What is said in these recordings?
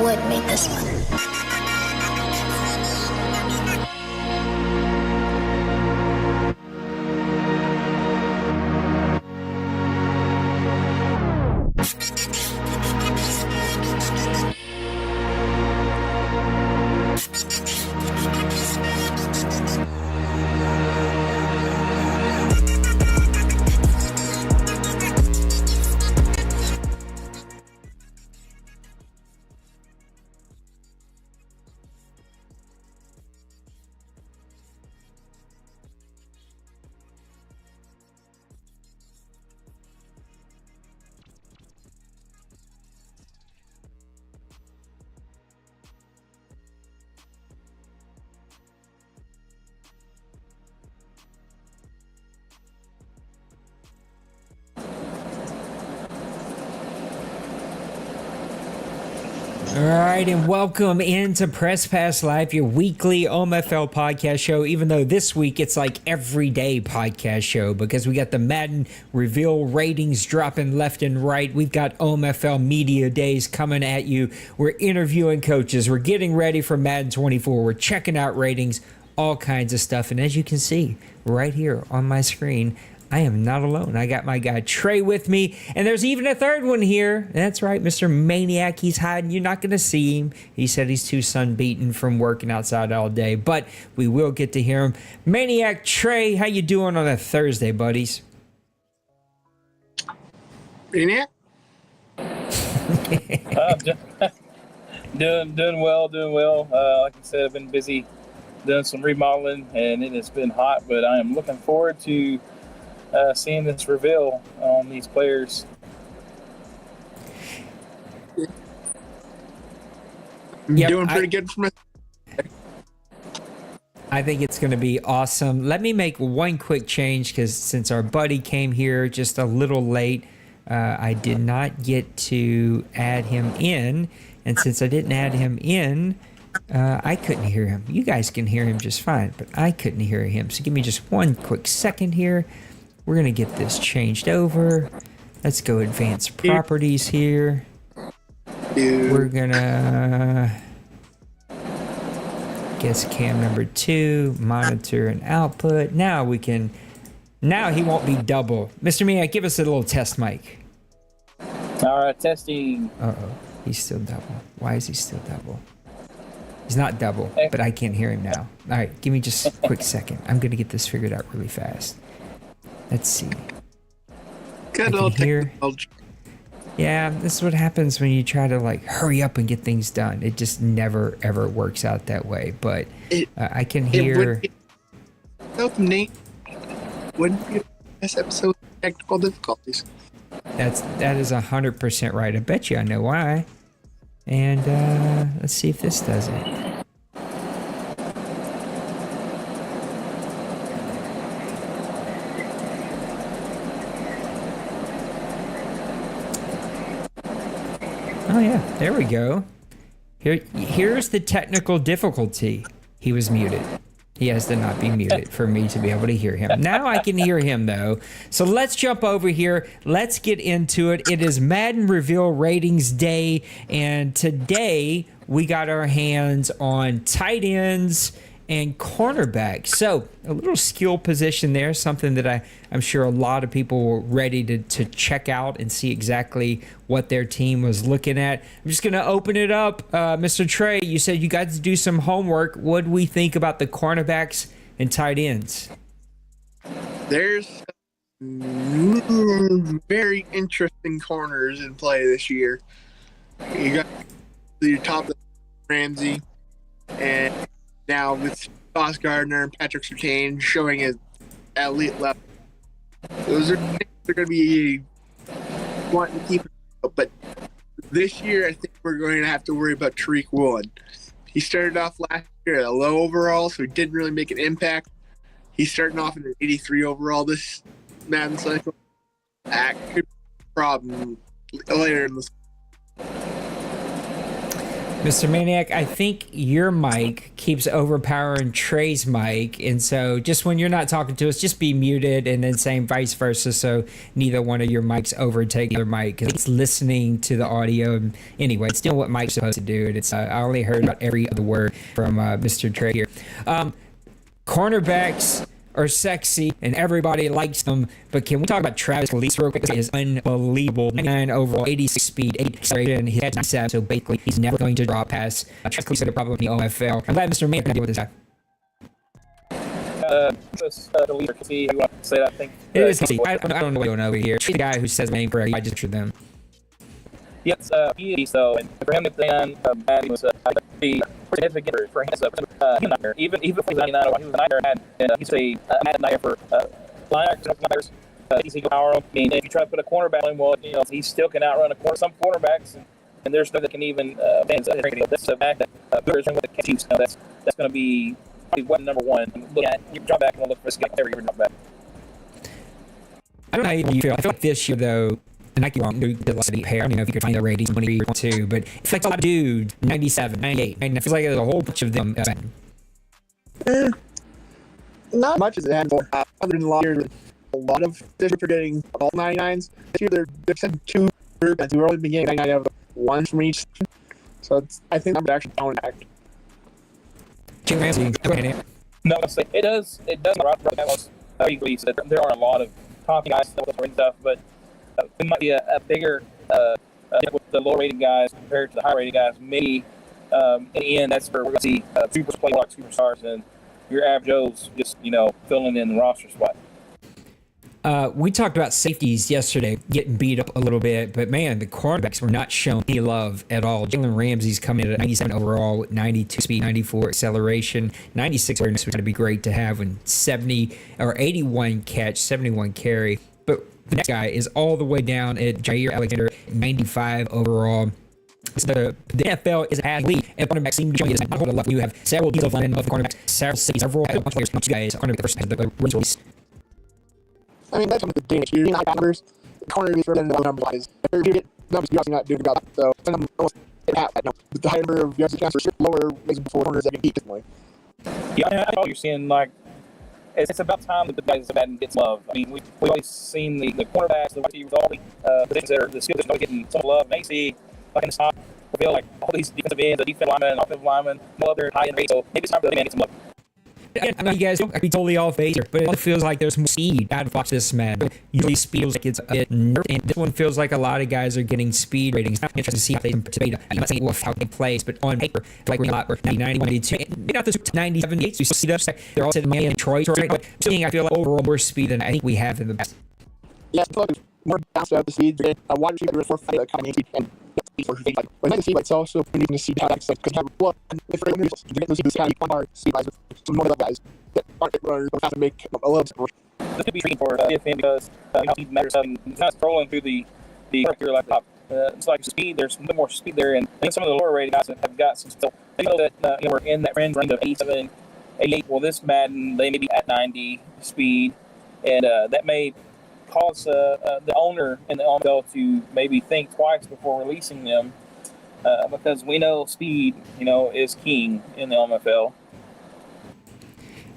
Wood made this one. All right, and welcome into Press Pass Live, your weekly OMFL podcast show, even though this week it's like everyday podcast show because we got the Madden reveal ratings dropping left and right. We've got OMFL Media Days coming at you. We're interviewing coaches. We're getting ready for Madden 24. We're checking out ratings, all kinds of stuff. And as you can see right here on my screen, I am not alone. I got my guy Trey with me, and there's even a third one here. That's right, Mr. Maniac. He's hiding. You're not going to see him. He said he's too sun-beaten from working outside all day, but we will get to hear him. Maniac Trey, how you doing on a Thursday, buddies? Maniac? Doing well. Like I said, I've been busy doing some remodeling, and it has been hot, but I am looking forward to seeing this reveal on these players. Doing pretty good for me. I think it's going to be awesome. Let me make one quick change because since our buddy came here just a little late, I did not get to add him in. And since I didn't add him in, I couldn't hear him. You guys can hear him just fine, but I couldn't hear him. So give me just one quick second here. We're going to get this changed over. Let's go advanced properties here. We're going to guess cam number 2, monitor and output. Now we can Now he won't be double. Mr. Mia, give us a little test mic. All right, testing. Uh-oh. He's still double. Why is he still double? He's not double, but I can't hear him now. All right, give me just a quick second. I'm going to get this figured out really fast. Let's see. Good I old can hear. technology. Yeah, this is what happens when you try to like hurry up and get things done. It just never ever works out that way. But I can hear. Nate wouldn't be this episode of technical difficulties. That is 100% right. I bet you I know why. And let's see if this does it. Oh yeah, there we go. Here's the technical difficulty. He was muted. He has to not be muted for me to be able to hear him. Now I can hear him though. So let's jump over here. Let's get into it. It is Madden Reveal Ratings Day, and today we got our hands on tight ends and cornerbacks. So a little skill position there, something that I'm sure a lot of people were ready to check out and see exactly what their team was looking at. I'm just going to open it up. Mr. Trey, you said you got to do some homework. What do we think about the cornerbacks and tight ends? There's very interesting corners in play this year. You got your top Ramsey, and now with Sauce Gardner and Patrick Surtain showing his elite level. Those are things they're going to be wanting to keep up. But this year, I think we're going to have to worry about Tariq Woolen. He started off last year at a low overall, so he didn't really make an impact. He's starting off at an 83 overall this Madden cycle. That could be a problem later in the season. Mr. Maniac, I think your mic keeps overpowering Trey's mic, and so just when you're not talking to us, just be muted, and then same vice versa, so neither one of your mics overtake the other mic, because it's listening to the audio. And anyway, it's still what Mike's supposed to do. It's I only heard about every other word from Mr. Trey here. Cornerbacks are sexy and everybody likes them, but can we talk about Travis Kelce real quick? He is unbelievable. 99 overall, 86 speed, 8 acceleration. He had 97, so basically he's never going to drop pass. Travis Kelce said probably in the OMFL. I'm glad Mr. Mann can deal with this guy. The leader, see who wants to say that. I think it is Kelce. I don't know what's going on over here. She's the guy who says my name correctly. I just pictured them. Yes, he is so, and for him, then Maddie was the significant for him. Even if he's 99, he was a niner, and he's a Madden niner for linebackers. He's power. I mean, if you try to put a cornerback in, well, you know, he still can outrun some cornerbacks, and there's no that can even advance. That's a fact that Bears with the Chiefs. That's going to be probably number one. Look at you drop back and look for this guy every year drop back. I don't know how you feel. I feel like this year though. And I keep on doing the last pair. I don't know if you can find the ratings 23 or 2, but it's like a lot of dudes, 97, 98, and it feels like there's a whole bunch of them. Not much as it had before. Other than last year, a lot of this for getting all 99s. This year, they've sent 2 groups who are only beginning 99 out of 1 from each. So I think that would actually down act. Jim Ramsey, No, it does. There are a lot of top guys and stuff, but it might be a bigger with the low rated guys compared to the high rated guys. Maybe in the end, that's where we're going to see super play like superstars, and your average Joes just filling in the roster spot. We talked about safeties yesterday getting beat up a little bit, but man, the cornerbacks were not shown any love at all. Jalen Ramsey's coming in at 97 overall with 92 speed, 94 acceleration, 96 awareness, which would be great to have, and 70 or 81 catch, 71 carry. But the next guy is all the way down at Jair Alexander, 95 overall. So the NFL is as league, and cornerbacks seem to be showing not a left. You have several deals of linemen of cornerbacks, several players, bunch of guys, cornerback versus the release. I mean, that's some of the things. You're not numbers. The corner is further than the number wise. If you get numbers, you're also not doing about that. So some of them almost hit half that number. But the higher number of yards chance are lower makes before corners that get beat differently. Yeah, I know you're seeing it's about time that the guys that Madden gets love. I mean, we've always seen the cornerbacks, the receivers, all the things that are the skills that are getting some love. And they see like in the top, we feel like all these defensive ends, the defensive linemen, offensive linemen, no other high end rate. So maybe it's time for the man to get some love. I know you guys don't be totally off base here, but it feels like there's more speed out of this Madden. Usually speed feels like it's a bit nerfed, and this one feels like a lot of guys are getting speed ratings. Not interested to see how they participate. I'm not saying how they plays, but on paper, like we're a lot. We're 90, 91, 92, maybe not the 97, 88. So you see those. They're all sitting in Detroit right now. I feel like overall more speed than I think we have in the past. Yeah, I feel like more balanced out the speeds. A wide receiver for fight, coming and for speed. Like, when I see, it's also when you can see how that's like, because you have blood, and if you're going to see this kind of bar speed guys with some more of the guys that aren't runners, but have to make a little bit more. This could be treating for CFM because speed matters. Kind of scrolling through the character laptop. It's like speed. There's a bit more speed there, and I think some of the lower rated guys have got some. So they know that we're in that range of 87, 88. Well, this Madden they may be at 90 speed, and that may cause the owner in the OMFL to maybe think twice before releasing them, because we know speed, is king in the OMFL.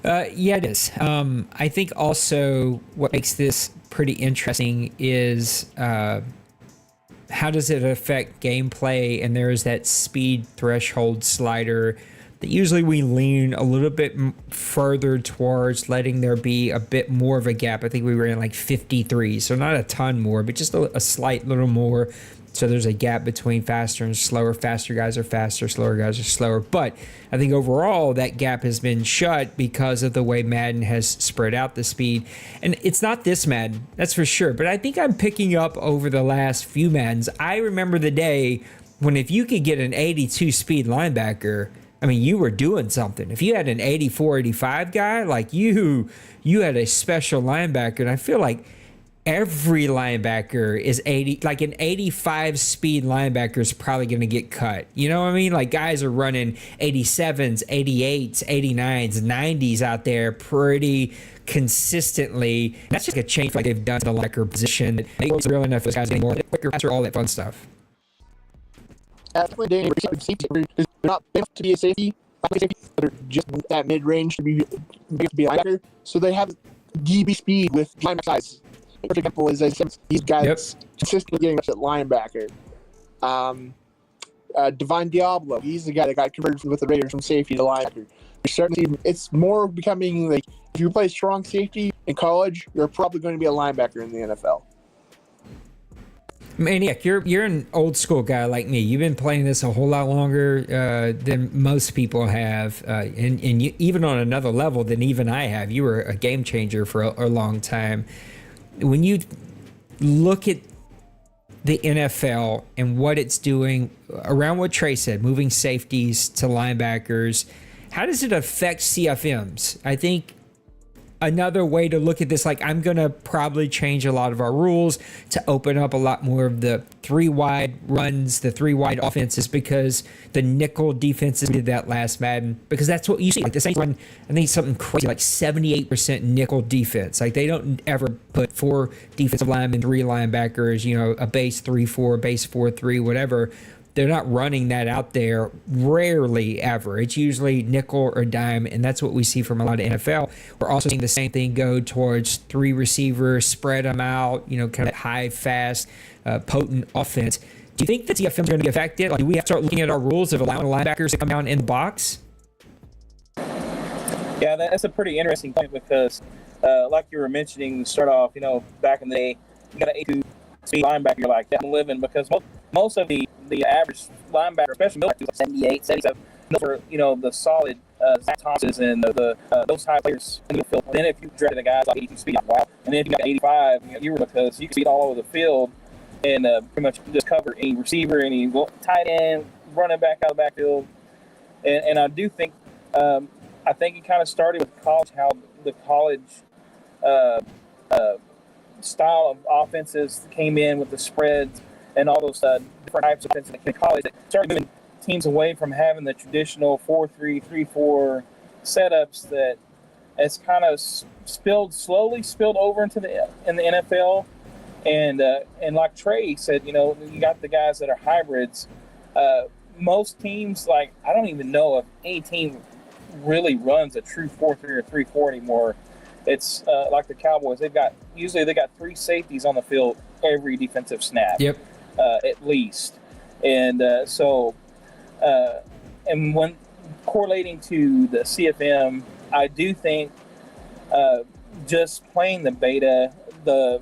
Yeah, it is. I think also what makes this pretty interesting is how does it affect gameplay? And there is that speed threshold slider that usually we lean a little bit further towards letting there be a bit more of a gap. I think we were in like 53, so not a ton more, but just a slight little more. So there's a gap between faster and slower. Faster guys are faster, slower guys are slower. But I think overall that gap has been shut because of the way Madden has spread out the speed. And it's not this Madden, that's for sure. But I think I'm picking up over the last few Maddens. I remember the day when if you could get an 82 speed linebacker, I mean, you were doing something. If you had an 84, 85 guy, like you had a special linebacker. And I feel like every linebacker is 80, like an 85 speed linebacker is probably going to get cut. You know what I mean? Like guys are running 87s, 88s, 89s, 90s out there pretty consistently. That's just a change like they've done to the linebacker position. They don't real enough for those guys anymore. Quicker, faster, all that fun stuff. Definitely, Danny, safety is not enough to be a safety, but they're just at mid-range to be a linebacker. So they have DB speed with linebacker size. For example, is these guys consistently getting up at linebacker. Divine Diablo, he's the guy that got converted with the Raiders from safety to linebacker. You're starting to see it's more becoming like if you play strong safety in college, you're probably going to be a linebacker in the NFL. Maniac, you're an old school guy like me. You've been playing this a whole lot longer than most people have, and you, even on another level than even I have. You were a game changer for a long time. When you look at the NFL and what it's doing around what Trey said, moving safeties to linebackers, how does it affect CFMs? I think another way to look at this, like I'm going to probably change a lot of our rules to open up a lot more of the 3-wide runs, the 3-wide offenses, because the nickel defenses did that last Madden, because that's what you see. Like the Saints run, I think something crazy, like 78% nickel defense. Like they don't ever put 4 defensive linemen, 3 linebackers, a base 3-4, base 4-3, whatever. They're not running that out there rarely ever. It's usually nickel or dime, and that's what we see from a lot of NFL. We're also seeing the same thing go towards 3 receivers, spread them out, kind of high, fast, potent offense. Do you think that CFM is going to be affected? Like, do we have to start looking at our rules of allowing linebackers to come down in the box? Yeah, that's a pretty interesting point because, like you were mentioning, to start off, back in the day, you got an 82 speed linebacker like that living because most of the average linebacker, especially middle, like 78, 77, those are, the solid Zach Thompsons and those high players in the field. Then if you drafted a guy like 82 speed, wow. And then if you got 85, you were because you could speed all over the field and pretty much just cover any receiver, any tight end, running back out of the backfield. And I do think, I think it kind of started with college, how the college style of offenses came in with the spreads and all those different types of offenses in college that started moving teams away from having the traditional 4-3, 3-4 setups that has kind of slowly spilled over into the NFL. And like Trey said, you got the guys that are hybrids. Most teams, like I don't even know if any team really runs a true 4-3 or 3-4 anymore. It's like the Cowboys. They got 3 safeties on the field every defensive snap. Yep. At least. And and when correlating to the CFM, I do think just playing the beta, the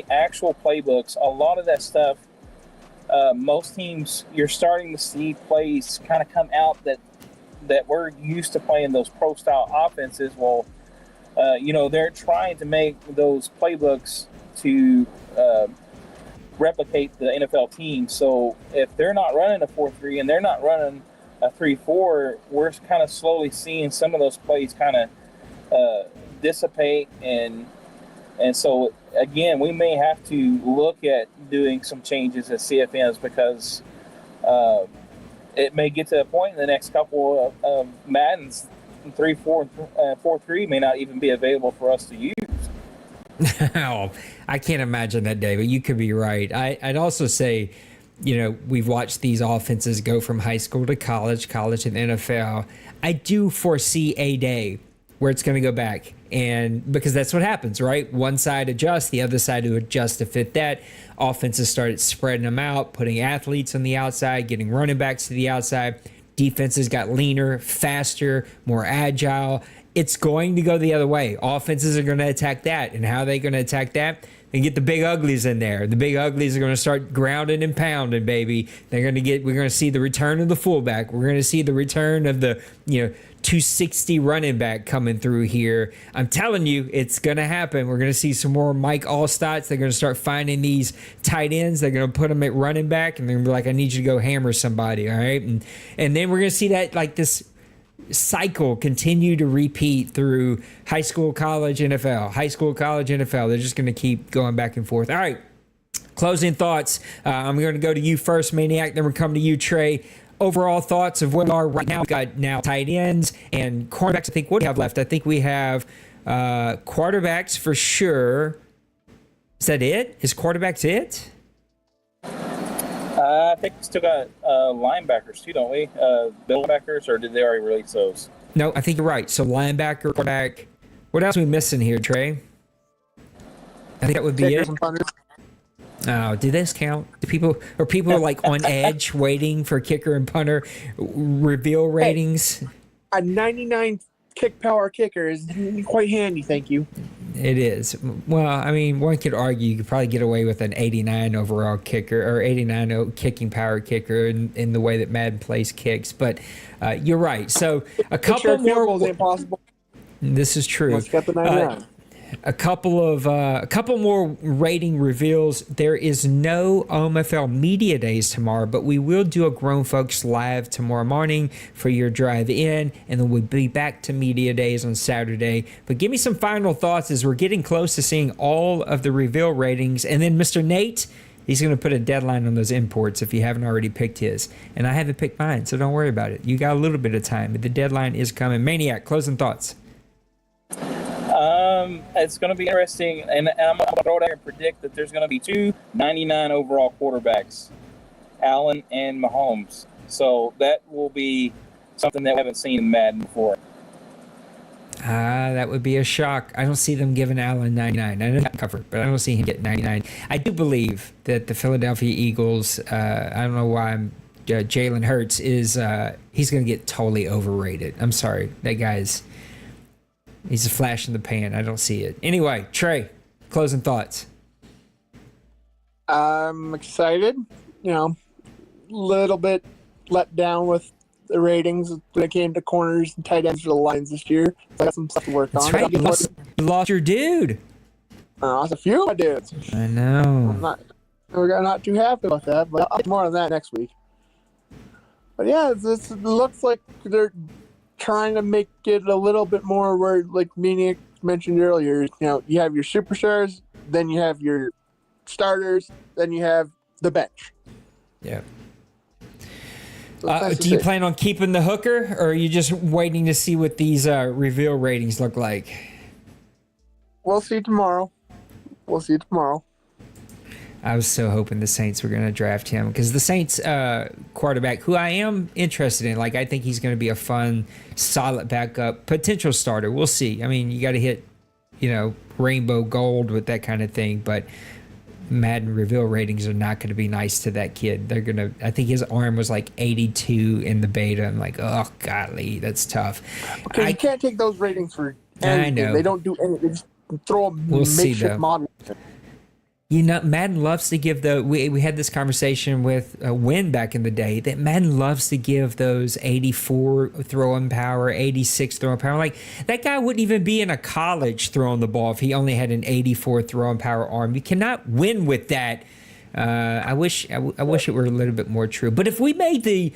actual playbooks, a lot of that stuff, most teams, you're starting to see plays kind of come out that we're used to playing those pro style offenses. Well, they're trying to make those playbooks to replicate the NFL team. So if they're not running a 4-3 and they're not running a 3-4, we're kind of slowly seeing some of those plays kind of dissipate, and so again, we may have to look at doing some changes at CFMs because it may get to a point in the next couple of Maddens, 3-4 and 4-3 may not even be available for us to use. Oh, I can't imagine that, David. You could be right. I'd also say, we've watched these offenses go from high school to college to the NFL. I do foresee a day where it's going to go back, and because that's what happens, right? One side adjusts, the other side to adjust to fit that. Offenses started spreading them out, putting athletes on the outside, getting running backs to the outside. Defenses got leaner, faster, more agile. It's going to go the other way. Offenses are going to attack that. And how are they going to attack that? They get the big uglies in there. The big uglies are going to start grounding and pounding, baby. We're going to see the return of the fullback. We're going to see the return of the, 260 running back coming through here. I'm telling you, it's going to happen. We're going to see some more Mike Allstotts. They're going to start finding these tight ends. They're going to put them at running back, and they're going to be like, I need you to go hammer somebody, all right? And then we're going to see that, like, this cycle continue to repeat through high school, college, NFL. High school, college, NFL. They're just going to keep going back and forth. All right, closing thoughts. I'm going to go to you first, Maniac. Then we're coming to you, Trey. Overall thoughts of where we are right now. We've got now tight ends and cornerbacks. I think what do we have left? I think we have quarterbacks for sure. Is that it? Is quarterbacks it? I think we still got linebackers too, don't we? Linebackers, or did they already release those? No, I think you're right. So linebacker, quarterback. What else are we missing here, Trey? I think that would be it. Oh, do this count? Do people like on edge waiting for kicker and punter reveal ratings? Hey, a 99 kick power kicker is quite handy, thank you. It is. Well, I mean, one could argue you could probably get away with an 89 overall kicker or 89 kicking power kicker in the way that Madden plays kicks, but you're right. So a couple more. Impossible. This is true. Let's get the 99. A couple more rating reveals. There is no OMFL Media Days tomorrow, but we will do a Grown Folks Live tomorrow morning for your drive in, and then we'll be back to Media Days on Saturday. But give me some final thoughts as we're getting close to seeing all of the reveal ratings. And then Mr. Nate, he's going to put a deadline on those imports if you haven't already picked his. And I haven't picked mine, so don't worry about it. You got a little bit of time, but the deadline is coming. Maniac, closing thoughts. It's going to be interesting, and I'm going to throw it out and predict that there's going to be 2 99 overall quarterbacks, Allen and Mahomes. So that will be something that we haven't seen in Madden before. That would be a shock. I don't see them giving Allen 99. I know that covered, but I don't see him getting 99. I do believe that the Philadelphia Eagles, I don't know why Jalen Hurts is, he's going to get totally overrated. I'm sorry. That guy's... He's a flash in the pan. I don't see it. Anyway, Trey, closing thoughts. I'm excited. Little bit let down with the ratings when it came to corners and tight ends for the Lions this year. So I got some stuff to work on. That's right. You lost your dude. That's a few of my dudes. I know. We're not too happy about that, but I'll get more on that next week. But yeah, it looks like they're trying to make it a little bit more where, like Maniac mentioned earlier, you have your superstars, then you have your starters, then you have the bench. Yeah. Do you plan on keeping the hooker, or are you just waiting to see what these reveal ratings look like? We'll see tomorrow. I was so hoping the Saints were going to draft him, because the Saints quarterback, who I am interested in, I think he's going to be a fun, solid backup, potential starter. We'll see. I mean, you got to hit, rainbow gold with that kind of thing. But Madden reveal ratings are not going to be nice to that kid. They're going to, I think his arm was like 82 in the beta. I'm like, oh, golly, that's tough. Okay, you can't take those ratings for anything. I know. They don't do anything. They just throw a We'll see, makeshift though. model. You know, Madden loves to give we had this conversation with Win back in the day, that Madden loves to give those 84 throwing power, 86 throwing power. Like, that guy wouldn't even be in a college throwing the ball if he only had an 84 throwing power arm. You cannot win with that. I wish it were a little bit more true. But if we made the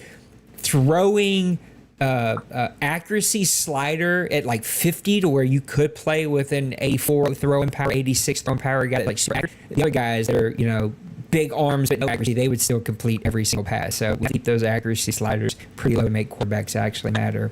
throwing accuracy slider at like 50 to where you could play with an 84 throwing power, 86 throwing power guy, like super accurate, the other guys that are, you know, big arms but no accuracy, they would still complete every single pass. So we keep those accuracy sliders pretty low to make quarterbacks actually matter.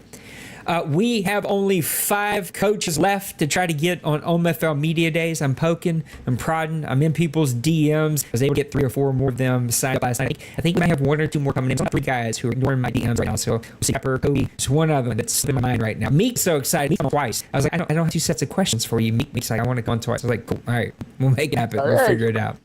We have only 5 coaches left to try to get on OMFL Media Days. I'm poking, I'm prodding, I'm in people's DMs. I was able to get 3 or 4 more of them signed up last night. I think we might have 1 or 2 more coming in. So 3 guys who are ignoring my DMs right now. So we'll see. Pepper, Cody, it's one of them that's in my mind right now. Meek's so excited. Meek's on twice. I was like, I don't have 2 sets of questions for you. Meek's like, I want to go on twice. I was like, cool. All right, we'll make it happen. We'll figure it out.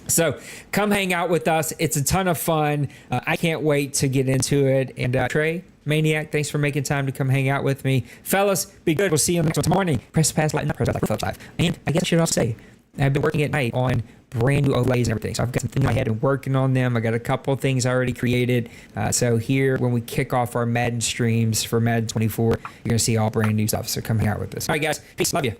So come hang out with us. It's a ton of fun. I can't wait to get into it. And Trey, Maniac, thanks for making time to come hang out with me. Fellas, be good. We'll see you next one tomorrow morning. Press Pass Live, not Press Pass Live. And I guess I should also say, I've been working at night on brand new overlays and everything. So I've got some things I had been working on them. I got a couple of things already created. So here, when we kick off our Madden streams for Madden 24, you're going to see all brand new stuff. So come hang out with us. All right, guys. Peace. Love you.